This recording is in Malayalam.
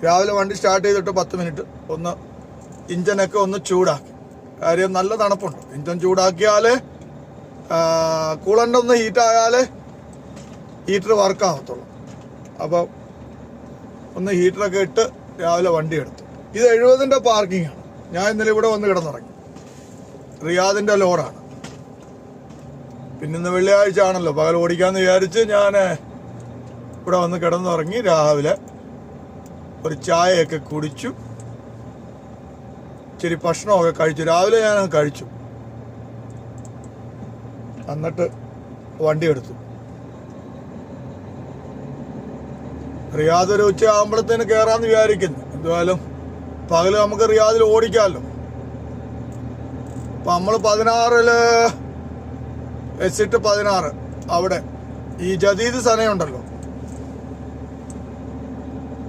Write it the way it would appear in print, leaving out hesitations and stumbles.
രാവിലെ വണ്ടി സ്റ്റാർട്ട് ചെയ്തിട്ട് 10 മിനിറ്റ് ഒന്ന് ഇഞ്ചനൊക്കെ ഒന്ന് ചൂടാക്കി. കാര്യം നല്ല തണുപ്പുണ്ട്. ഇഞ്ചൻ ചൂടാക്കിയാൽ കൂളൻ്റ് ഒന്ന് ഹീറ്റായാലേ ഹീറ്റർ വർക്കാകത്തുള്ളൂ. അപ്പോൾ ഒന്ന് ഹീറ്ററൊക്കെ ഇട്ട് രാവിലെ വണ്ടി എടുത്തു. ഇത് 70-ൻ്റെ പാർക്കിംഗാണ്. ഞാൻ ഇന്നലെ ഇവിടെ വന്ന് കിടന്നിറങ്ങി. റിയാദിൻ്റെ ലോഡാണ്. പിന്നെ ഇന്ന് വെള്ളിയാഴ്ച ആണല്ലോ, പകൽ ഓടിക്കാമെന്ന് വിചാരിച്ച് ഞാൻ ഇവിടെ വന്ന് കിടന്നിറങ്ങി. രാവിലെ ഒരു ചായയൊക്കെ കുടിച്ചു, ഇച്ചിരി ഭക്ഷണമൊക്കെ കഴിച്ചു. രാവിലെ ഞാൻ കഴിച്ചു, എന്നിട്ട് വണ്ടി എടുത്തു. റിയാദ് ഒരു ഉച്ച ആകുമ്പോഴത്തേന് കയറാമെന്ന് വിചാരിക്കുന്നു. എന്തായാലും പകല് നമുക്ക് റിയാദിൽ ഓടിക്കാമല്ലോ. അപ്പം നമ്മൾ 16 എക്സിറ്റ് 16 അവിടെ ഈ ജദീദ് സനയുണ്ടല്ലോ,